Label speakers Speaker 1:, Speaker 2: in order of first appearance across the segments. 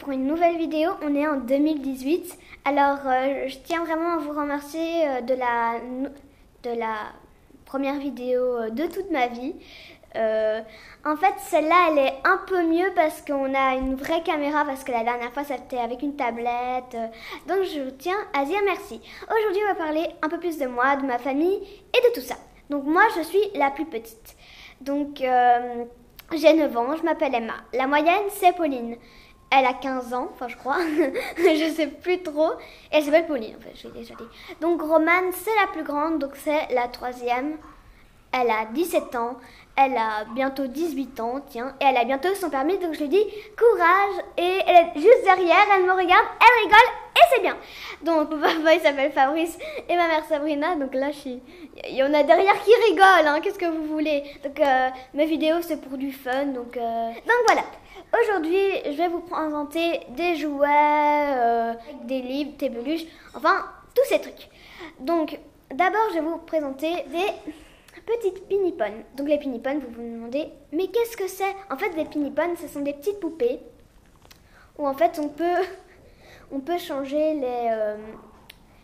Speaker 1: pour une nouvelle vidéo. On est en 2018. Alors, je tiens vraiment à vous remercier de la première vidéo de toute ma vie. En fait, celle-là, elle est un peu mieux parce qu'on a une vraie caméra, parce que la dernière fois, c'était avec une tablette. Donc, je tiens à dire merci. Aujourd'hui, on va parler un peu plus de moi, de ma famille et de tout ça. Donc, moi, je suis la plus petite. Donc, j'ai 9 ans, je m'appelle Emma. La moyenne, c'est Pauline. Elle a 15 ans, enfin je crois, je sais plus trop. Et elle s'appelle Pauline, en fait, je l'ai déjà dit. Donc Romane, c'est la plus grande, donc c'est la 3e. Elle a 17 ans, elle a bientôt 18 ans, tiens. Et elle a bientôt son permis, donc je lui dis courage. Et elle est juste derrière, elle me regarde, elle rigole, et c'est bien. Donc mon papa, il s'appelle Fabrice, et ma mère Sabrina, donc là, il y en a derrière qui rigolent, hein, qu'est-ce que vous voulez. Donc mes vidéos, c'est pour du fun, donc voilà. Aujourd'hui, je vais vous présenter des jouets, des livres, des peluches, enfin, tous ces trucs. Donc, d'abord, je vais vous présenter des petites pinipones. Donc, les pinipones, vous vous demandez, mais qu'est-ce que c'est? En fait, des pinipones, ce sont des petites poupées où, en fait, on peut changer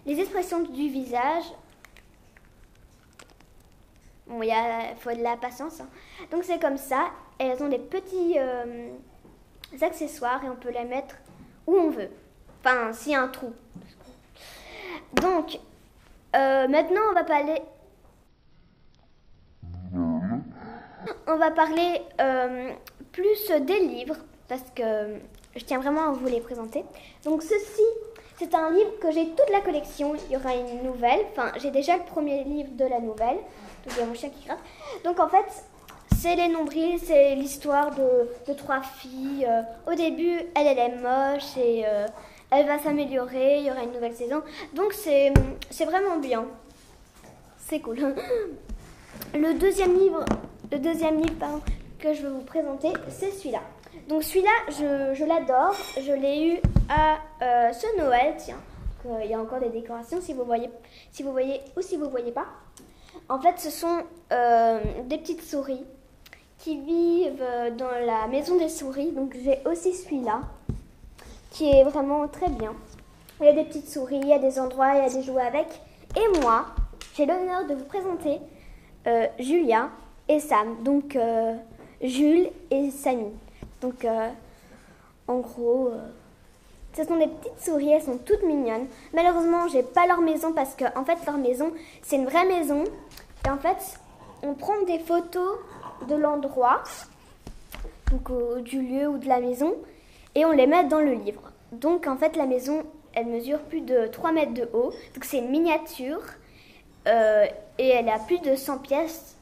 Speaker 1: les expressions du visage. Bon, il faut de la patience, hein. Donc, c'est comme ça. Elles ont des petits accessoires et on peut les mettre où on veut. Enfin, s'il y a un trou. Donc, maintenant, on va parler... plus des livres, parce que je tiens vraiment à vous les présenter. Donc, ceci, c'est un livre que j'ai toute la collection. Il y aura une nouvelle. Enfin, j'ai déjà le premier livre de la nouvelle. Donc, il y a mon chien qui gratte. Donc, en fait... c'est les nombrils, c'est l'histoire de 3 filles. Au début, elle est moche et elle va s'améliorer, il y aura une nouvelle saison. Donc c'est vraiment bien. C'est cool. Le deuxième livre pardon, que je vais vous présenter, c'est celui-là. Donc celui-là, je l'adore. Je l'ai eu à ce Noël, tiens. Il y a encore des décorations si vous voyez ou si vous voyez pas. En fait, ce sont des petites souris qui vivent dans la maison des souris. Donc j'ai aussi celui-là qui est vraiment très bien. Il y a des petites souris, il y a des endroits, il y a des jouets avec. Et moi, j'ai l'honneur de vous présenter Julia et Sam. Donc Jules et Samy. Donc en gros, ce sont des petites souris, elles sont toutes mignonnes. Malheureusement, j'ai pas leur maison parce que en fait leur maison, c'est une vraie maison. Et en fait, on prend des photos de l'endroit, donc du lieu ou de la maison, et on les met dans le livre. Donc en fait la maison, elle mesure plus de 3 mètres de haut, donc c'est une miniature, et elle a plus de 100 pièces,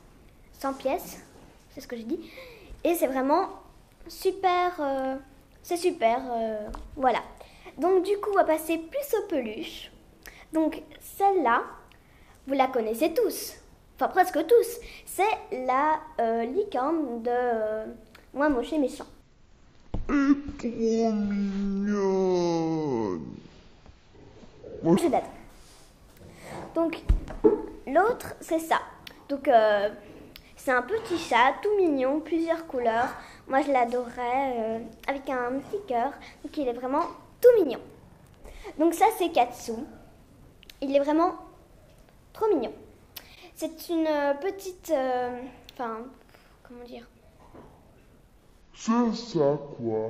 Speaker 1: c'est ce que j'ai dit, et c'est vraiment super, c'est super, voilà. Donc du coup on va passer plus aux peluches. Donc celle-là, vous la connaissez tous. Enfin, presque tous. C'est la licorne de Moi, moche et méchant.
Speaker 2: Trop mignonne.
Speaker 1: Je date. Donc, l'autre, c'est ça. Donc, c'est un petit chat tout mignon, plusieurs couleurs. Moi, je l'adorais avec un petit cœur. Donc, il est vraiment tout mignon. Donc, ça, c'est Katsu. Il est vraiment trop mignon. C'est une petite... Enfin, comment dire?
Speaker 2: C'est ça, quoi.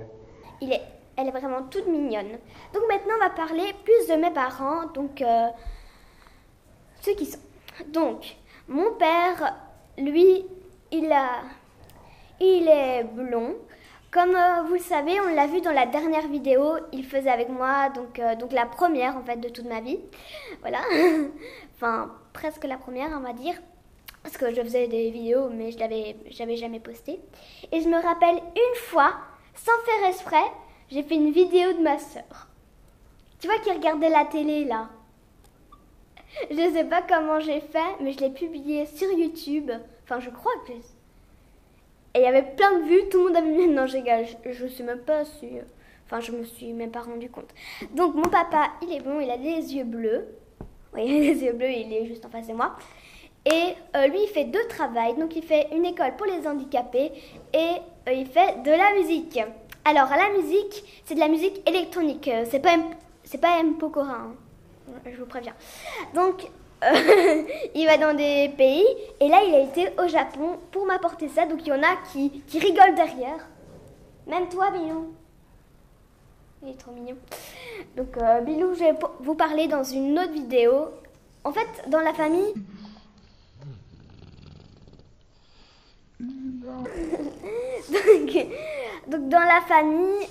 Speaker 1: Elle est vraiment toute mignonne. Donc maintenant, on va parler plus de mes parents. Donc, ceux qui sont. Donc, mon père, lui, il est blond. Comme vous le savez, on l'a vu dans la dernière vidéo, il faisait avec moi, donc la première en fait de toute ma vie. Voilà. Enfin, presque la première, on va dire. Parce que je faisais des vidéos, mais j'avais jamais posté. Et je me rappelle une fois, sans faire exprès, j'ai fait une vidéo de ma sœur. Tu vois qui regardait la télé là? Je ne sais pas comment j'ai fait, mais je l'ai publiée sur YouTube. Enfin, je crois que... Et il y avait plein de vues, tout le monde avait mis... Non, je sais même pas si... Enfin, je me suis même pas rendu compte. Donc, mon papa, il est bon, il a des yeux bleus. Oui, il a des yeux bleus, il est juste en face de moi. Et lui, il fait 2 travails. Donc, il fait une école pour les handicapés et il fait de la musique. Alors, la musique, c'est de la musique électronique. C'est pas M. Pokora, hein. Je vous préviens. Donc, il va dans des pays. Et là, il a été au Japon pour m'apporter ça. Donc, il y en a qui rigolent derrière. Même toi, Bilou. Il est trop mignon. Donc, Bilou, je vais vous parler dans une autre vidéo. En fait, dans la famille... donc, dans la famille,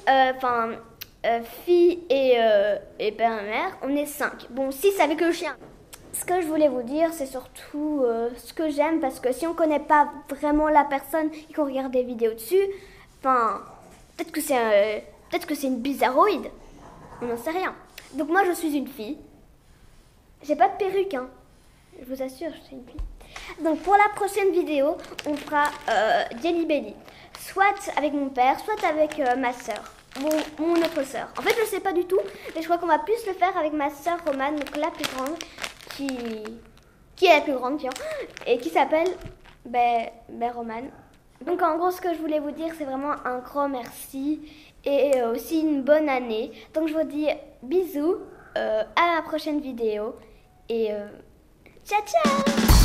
Speaker 1: fille et père et mère, on est 5. Bon, 6 avec le chien. Ce que je voulais vous dire, c'est surtout ce que j'aime, parce que si on connaît pas vraiment la personne et qu'on regarde des vidéos dessus, peut-être que c'est une bizarroïde. On n'en sait rien. Donc moi, je suis une fille. J'ai pas de perruque, hein. Je vous assure, je suis une fille. Donc pour la prochaine vidéo, on fera Jelly Belly. Soit avec mon père, soit avec ma soeur. Mon autre soeur. En fait, je sais pas du tout, mais je crois qu'on va plus le faire avec ma soeur Romane, donc la plus grande, qui est la plus grande, et qui s'appelle Romane. Donc en gros, ce que je voulais vous dire, c'est vraiment un grand merci et aussi une bonne année. Donc je vous dis bisous, à la prochaine vidéo et ciao ciao.